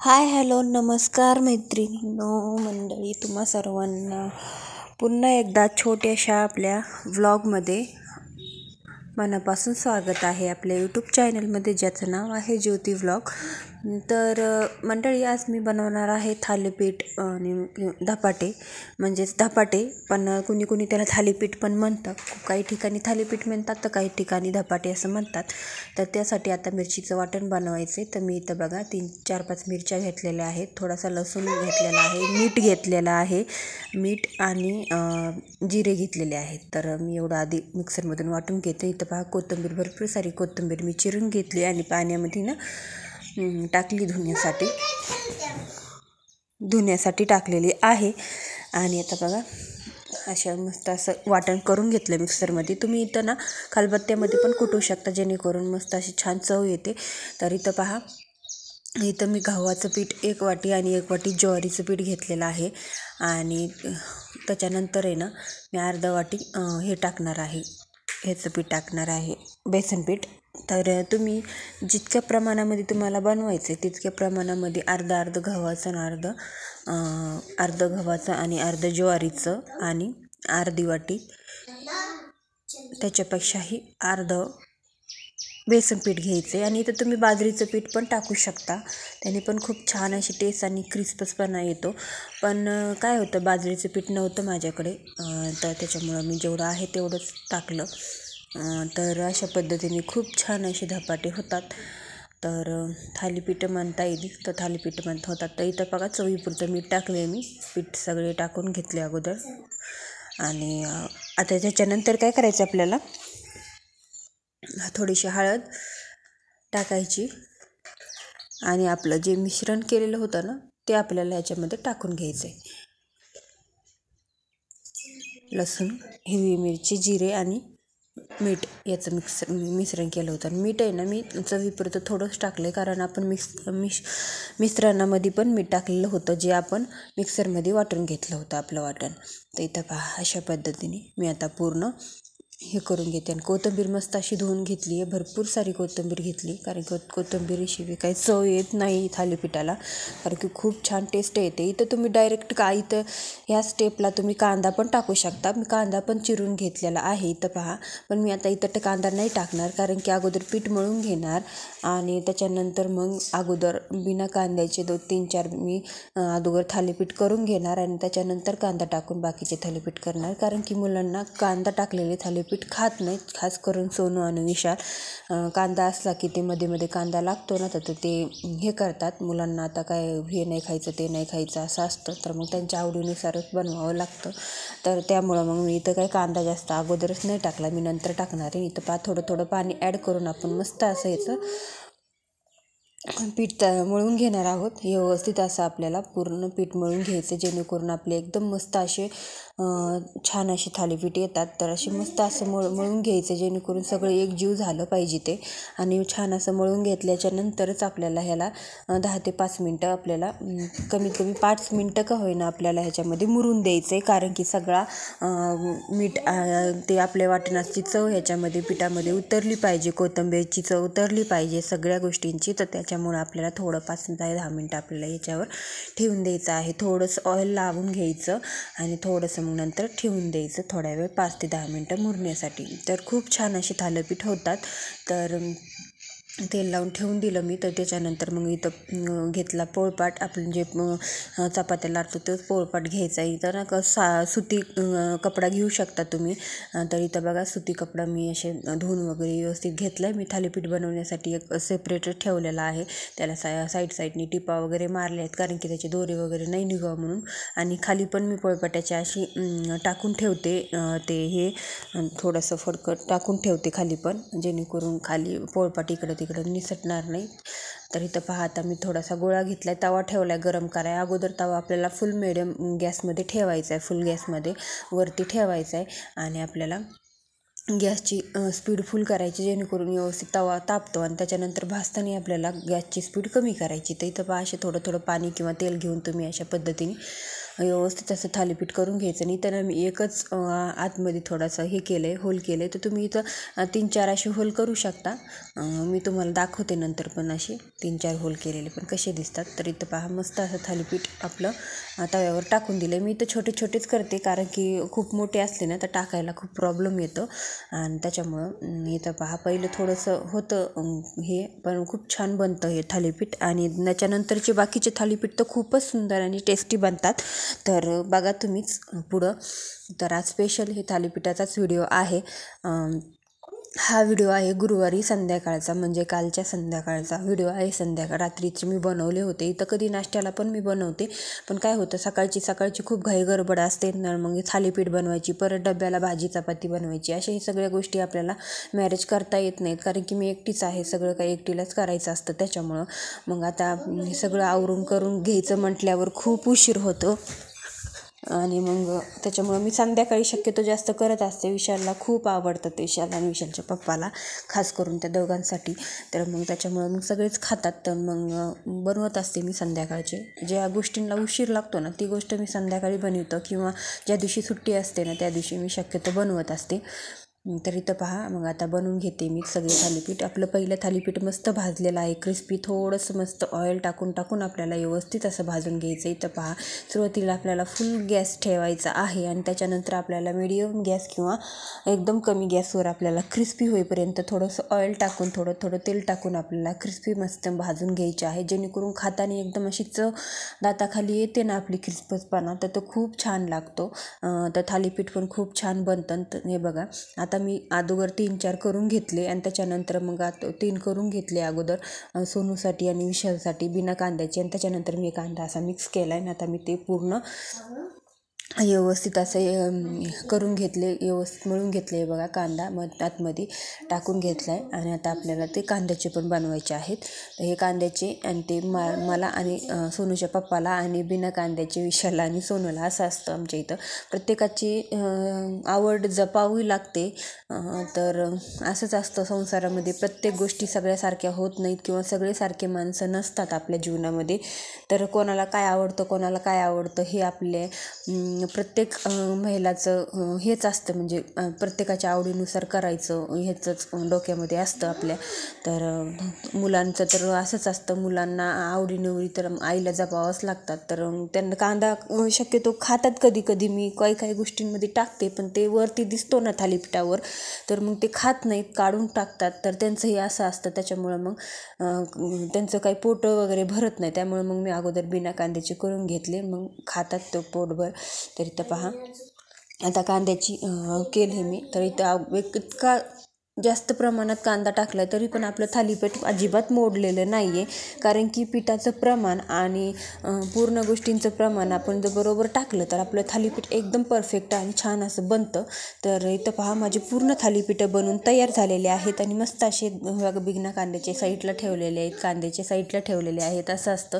Hi hello नमस्कार मैत्रिणींनो मंडळी, तुम्हा सर्वांना पुन्हा एकदा छोट्याशा आपल्या व्लॉगमध्ये मनापासून स्वागत आहे आपल्या यूट्यूब चॅनलमध्ये, ज्याचं नाव आहे ज्योती व्लॉग. तर मंडळी, आज मी बनवणार आहे थालीपीठ आणि धपाटे, म्हणजेच धपाटे, पण कुणी कुणी त्याला थालीपीठ पण म्हणतात. काही ठिकाणी थालीपीठ म्हणतात तर काही ठिकाणी धपाटे असं म्हणतात. तर त्यासाठी आता मिरचीचं वाटण बनवायचे. तर मी इथं बघा 3-4-5 मिरच्या घेतलेल्या आहेत, थोडासा लसूण घेतलेला आहे, मीठ घेतलेलं आहे, मीठ आणि जिरे घेतलेले आहेत. तर मी एवढं आधी मिक्सरमधून वाटून घेते. इथं पहा कोथिंबीर, भरपूर सारी कोथिंबीर मी चिरून घेतली आणि पाण्यामध्ये टाकली, धुण्यासाठी टाकलेली आहे. आणि आता बघा अशा मस्त असं वाटण करून घेतलं मिक्सरमध्ये. तुम्ही इथं खलबत्त्यामध्ये पण कुटू शकता, जेणेकरून मस्त अशी छान चव येते. तर इथं पहा, इथं मी गव्हाचं पीठ 1 वाटी आणि 1 वाटी ज्वारीचं पीठ घेतलेलं आहे. आणि त्याच्यानंतर मी अर्धा वाटी हे टाकणार आहे, ह्याचं पीठ टाकणार आहे, बेसन पीठ. तर तुम्ही जितक्या प्रमाणामध्ये तुम्हाला बनवायचं आहे तितक्या प्रमाणामध्ये अर्ध गव्हाचं आणि अर्ध गव्हाचं आणि अर्ध ज्वारीचं आणि अर्धी वाटी त्याच्यापेक्षाही अर्ध बेसन पीठ घ्यायचे. आणि इथं तुम्ही बाजरीचं पीठ पण टाकू शकता, त्याने पण खूप छान अशी टेस्ट आणि क्रिस्पसपणा येतो. पण काय होतं, बाजरीचं पीठ नव्हतं माझ्याकडे, तर त्याच्यामुळं मी जेवढं आहे तेवढंच टाकलं. तर अशा पद्धतीने खूप छान असे धपाटे होतात. तर थालीपीठं म्हणता येईल, तर थालीपीठं म्हणता होतात. तर इथं बघा चवीपुरतं मीठ टाकले, मी पीठ सगळे टाकून घेतले अगोदर. आणि आता त्याच्यानंतर काय करायचं, आपल्याला थोडीशी हळद टाकायची आणि आपलं जे मिश्रण केलेलं होतं ना, ते आपल्याला ह्याच्यामध्ये टाकून घ्यायचं आहे. लसूण, हिरवी मिरची, जिरे आणि मीठ याचं मिश्रण केलं होतं. आणि मीठ मी चवीपुरतं थोडंच टाकलं, कारण आपण मिश्रणामध्ये पण मीठ टाकलेलं होतं, जे आपण मिक्सरमध्ये वाटून घेतलं होतं आपलं वाटण. तर इथं पहा, अशा पद्धतीने मी आता पूर्ण हे करून घेते. आणि कोथिंबीर मस्त अशी धुवून घेतली आहे, भरपूर सारी कोथिंबीर घेतली, कारण कोथिंबीरशिवाय काही चव येत नाही थालीपीठाला, कारण की खूप छान टेस्ट येते. इथं तुम्ही डायरेक्ट इथं ह्या स्टेपला तुम्ही कांदा पण टाकू शकता. मी कांदा पण चिरून घेतलेला आहे इथं पहा. पण मी आता इथं कांदा नाही टाकणार, कारण की अगोदर पीठ मळून घेणार आणि त्याच्यानंतर मग अगोदर बिना कांद्याचे 2-3-4 मी अगोदर थालीपीठ करून घेणार आणि त्याच्यानंतर कांदा टाकून बाकीचे थालीपीठ करणार. कारण की मुलांना कांदा टाकलेले थालीपीठ खात नाहीत, खास करून सोनू आणि विशाल. कांदा असला की ते मध्ये मध्ये कांदा लागतो ना, तर ते हे करतात. मुलांना आता काय हे नाही खायचं, ते नाही खायचं असं असतं, तर मग त्यांच्या आवडीनुसारच बनवावं लागतं. तर त्यामुळं मग मी इथं काही कांदा जास्त अगोदरच नाही टाकला, मी नंतर टाकणार आहे. इथं थोडं थोडं पाणी ॲड करून आपण मस्त असं याचं पीठ मळून घेणार आहोत. व्यवस्थित असं आपल्याला पूर्ण पीठ मळून घ्यायचं, जेणेकरून आपले एकदम मस्त असे छान असे थालीपीठ येतात. तर असे मस्त असं मळून घ्यायचं, जेणेकरून सगळं एकजीव झालं पाहिजे ते. आणि छान असं मळून घेतल्याच्या नंतरच आपल्याला ह्याला 10 ते 5 मिनटं, आपल्याला कमीत कमी 5 मिनटं का होईना आपल्याला ह्याच्यामध्ये मुरून द्यायचं आहे. कारण की सगळा मीठ ते आपल्या वाटणाची चव ह्याच्यामध्ये पिठामध्ये उतरली पाहिजे, कोथिंबीरची चव उतरली पाहिजे, सगळ्या गोष्टींची. तर त्याच्यामुळं आपल्याला थोडं 5 ते 10 मिनटं आपल्याला याच्यावर ठेवून द्यायचं आहे. थोडंसं ऑइल लावून घ्यायचं आणि थोडंसं मग नंतर ठेवून द्यायचं थोड्या वेळ, 5 ते 10 मिनटं मुरण्यासाठी. तर खूप छान अशी थालीपीठ होतात. तर तेल लावून ठेवून दिलं मी. तर त्याच्यानंतर मग इथं घेतला पोळपाट, आपण जे चपात्या लाटतो तोच पोळपाट घ्यायचा. इथं सुती कपडा घेऊ शकता तुम्ही. तर इथं बघा सुती कपडा मी असे धुवून वगैरे व्यवस्थित घेतला आहे. मी थालीपीठ बनवण्यासाठी एक सेपरेट ठेवलेला आहे, त्याला साईडनी टिपा वगैरे मारले आहेत, कारण की त्याचे दोरे वगैरे नाही निघावं म्हणून. आणि खाली पण मी पोळपाट्याची अशी टाकून ठेवते, ते हे थोडंसं फडकं टाकून ठेवते खाली पण, जेणेकरून खाली पोळपाट इकडं निसटणार नाही. तर इथं पहा, आता मी थोडासा गोळा घेतला आहे, तवा ठेवला आहे गरम करायला. अगोदर तवा आपल्याला फुल मिडियम गॅसमध्ये ठेवायचा आहे, फुल गॅसमध्ये वरती ठेवायचा आहे. आणि आपल्याला गॅसची स्पीड फुल करायची, जेणेकरून व्यवस्थित तवा तापतो. आणि त्याच्यानंतर भाजताना आपल्याला गॅसची स्पीड कमी करायची. तर इथं पहा, असे थोडं थोडं पाणी किंवा तेल घेऊन तुम्ही अशा पद्धतीने व्यवस्थित असं थालीपीठ करून घ्यायचं. आणि तर मी एकच आतमध्ये थोडासा हे केलं आहे, होल केलं आहे, तर तुम्ही इथं 3-4 असे होल करू शकता. मी तुम्हाला दाखवते नंतर पण असे 3-4 होल केलेले पण कसे दिसतात. तर इथं पहा मस्त असं थालीपीठ आपलं तव्यावर टाकून दिलं. मी इथं छोटे छोटेच करते कारण की खूप मोठे असले ना तर टाकायला खूप प्रॉब्लेम येतो. आणि त्याच्यामुळं इथं पहा पहिलं थोडंसं होतं हे, पण खूप छान बनतं हे थालीपीठ. आणि त्याच्यानंतरचे बाकीचे थालीपीठ तर खूपच सुंदर आणि टेस्टी बनतात. तर बघा तुम्हीच पुढं. तर आज स्पेशल हे थालीपीठाचाच व्हिडिओ आहे. हा व्हिडिओ आहे गुरुवारी संध्याकाळचा, म्हणजे कालच्या संध्याकाळचा व्हिडिओ आहे. रात्रीचे मी बनवले होते. इथं कधी नाश्त्याला पण मी बनवते, पण काय होतं सकाळची खूप घाई गडबड असते ना, मग थालीपीठ बनवायची, परत डब्याला भाजी चपाती बनवायची, अशा ही सगळ्या गोष्टी आपल्याला मॅनेज करता येत नाहीत कारण की मी एकटीच आहे. सगळं काही एकटीलाच करायचं असतं. त्याच्यामुळं मग आता सगळं आवरून करून घ्यायचं म्हटल्यावर खूप उशीर होतो. आणि मग त्याच्यामुळं मी संध्याकाळी शक्यतो जास्त करत असते. विशालला खूप आवडतं ते, विशाल आणि विशालच्या पप्पाला खास करून त्या दोघांसाठी. तर मग त्याच्यामुळं मग सगळेच खातात. तर मग बनवत असते मी संध्याकाळचे. ज्या गोष्टींना उशीर लागतो ना ती गोष्ट मी संध्याकाळी बनवतो, किंवा ज्या दिवशी सुट्टी असते ना त्या दिवशी मी शक्यतो बनवत असते. तर इथं पहा मग आता बनवून घेते मी सगळे थालीपीठ. आपलं पहिलं थालीपीठ मस्त भाजलेलं आहे, क्रिस्पी. थोडंसं मस्त ऑइल टाकून आपल्याला व्यवस्थित असं भाजून घ्यायचं. इथं पहा सुरुवातीला आपल्याला फुल गॅस ठेवायचा आहे आणि त्याच्यानंतर आपल्याला मीडियम गॅस किंवा एकदम कमी गॅसवर आपल्याला क्रिस्पी होईपर्यंत थोडंसं ऑइल टाकून थोडं तेल टाकून आपल्याला क्रिस्पी मस्त भाजून घ्यायचे आहे, जेणेकरून खाताना एकदम अशी चव दाताखाली येते ना आपली क्रिस्पसपणा, तर तो खूप छान लागतो. तर थालीपीठ पण खूप छान बनतं. हे बघा आता मी अगोदर 3-4 करून घेतले आणि त्याच्यानंतर मग 3 करून घेतले अगोदर सोनूसाठी आणि विशालसाठी बिना कांद्याचे. आणि त्याच्यानंतर मी कांदा असा मिक्स केला आहे आणि आता मी ते पूर्ण व्यवस्थित असं करून घेतले, व्यवस्थित मळून घेतले. बघा कांदा मग आतमध्ये टाकून घेतला आहे. आणि आता आपल्याला ते कांद्याचे पण बनवायचे आहेत. तर हे कांद्याचे आणि ते मला आणि सोनूच्या पप्पाला, आणि बिना कांद्याचे विशालला आणि सोनूला, असं असतं आमच्या इथं. प्रत्येकाची आवड जपावी लागते. तर असंच असतं संसारामध्ये. प्रत्येक गोष्टी सगळ्यासारख्या होत नाहीत, किंवा सगळे सारखे माणसं नसतात आपल्या जीवनामध्ये. तर कोणाला काय आवडतं हे आपले प्रत्येक महिलाचं हेच असतं, म्हणजे प्रत्येकाच्या आवडीनुसार करायचं ह्याचंच डोक्यामध्ये असतं आपल्या. तर मुलांचं तर असंच असतं, मुलांना आवडीनिवडी तर आईला जपावंच लागतात. तर त्यांना कांदा शक्यतो खातात कधी कधी, मी काही गोष्टींमध्ये टाकते, पण ते वरती दिसतो ना थालीपीठावर, तर मग ते खात नाहीत, काढून टाकतात. तर त्यांचं हे असं असतं. त्याच्यामुळं मग त्यांचं काही पोट वगैरे भरत नाही. त्यामुळे मग मी अगोदर बिना कांद्याचे करून घेतले, मग खातात तो पोटभर. तर इथं पहा आता कांद्याची केली मी. तर इथं इतका जास्त प्रमाणात कांदा टाकला तरी पण आपलं थालीपीठ अजिबात मोडलेलं नाही आहे, कारण की पिठाचं प्रमाण आणि पूर्ण गोष्टींचं प्रमाण आपण जर बरोबर टाकलं तर आपलं थालीपीठ एकदम परफेक्ट आणि छान असं बनतं. तर इथं पहा माझे पूर्ण थालीपीठं बनवून तयार झालेले आहेत आणि मस्त असे बिना कांद्याचे साईडला ठेवलेले आहेत, कांद्याचे साईडला ठेवलेले आहेत, असं असतं.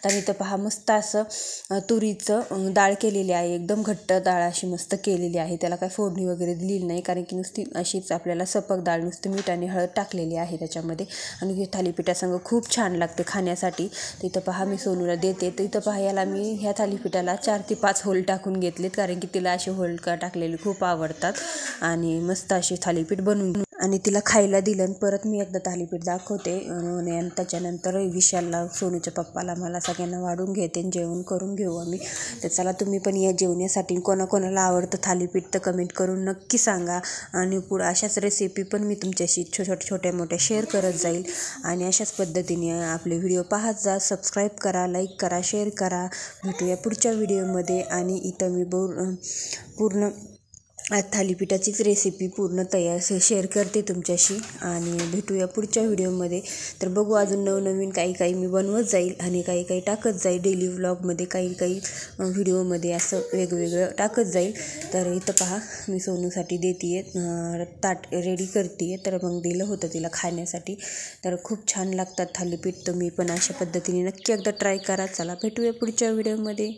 तर इथं पहा मस्त असं तुरीचं डाळ केलेली आहे, एकदम घट्ट डाळ अशी मस्त केलेली आहे. त्याला काय फोडणी वगैरे दिलेली नाही, कारण की नुसती अशीच आपल्याला सपक डाळ नुसती मीठ आणि हळद टाकलेली आहे त्याच्यामध्ये. आणि हे थालीपीठासंग खूप छान लागते खाण्यासाठी. तिथं पहा मी सोनूला देते. तिथं पहा याला मी ह्या थालीपीठाला 4 ते 5 होल टाकून घेतलेत, कारण की तिला असे होल टाकलेले खूप आवडतात. आणि मस्त अशी थालीपीठ बनवून आणि तिला खायला दिलं. आणि परत मी एकदा थालीपीठ दाखवते. आणि त्याच्यानंतर विशालला, सोनूच्या पप्पाला, मला सगळ्यांना वाढून घेते, जेवण करून घेऊ आम्ही. तर चला तुम्ही पण या जेवण्यासाठी. कोणाकोणाला आवडतं थालीपीठ तर कमेंट करून नक्की सांगा. आणि पुढं अशाच रेसिपी पण मी तुमच्याशी छोट्या मोठ्या शेअर करत जाईल. आणि अशाच पद्धतीने आपले व्हिडिओ पाहत जा. सबस्क्राईब करा, लाईक करा, शेअर करा. भेटूया पुढच्या व्हिडिओमध्ये. आणि इथं मी पूर्ण थालीपीठाचीच रेसिपी पूर्ण तयार शेअर करते तुमच्याशी. आणि भेटूया पुढच्या व्हिडिओमध्ये. तर बघू अजून नवनवीन काही मी बनवत जाईल आणि काही टाकत जाईल. डेली व्लॉगमध्ये काही व्हिडिओमध्ये असं वेगवेगळं टाकत जाईल. तर इथं पहा मी सोनूसाठी देते आहे, ताट रेडी करते आहे. तर मग दिलं होतं तिला खाण्यासाठी. तर खूप छान लागतात थालीपीठ. तुम्ही पण अशा पद्धतीने नक्की एकदा ट्राय करा. चला भेटूया पुढच्या व्हिडिओमध्ये.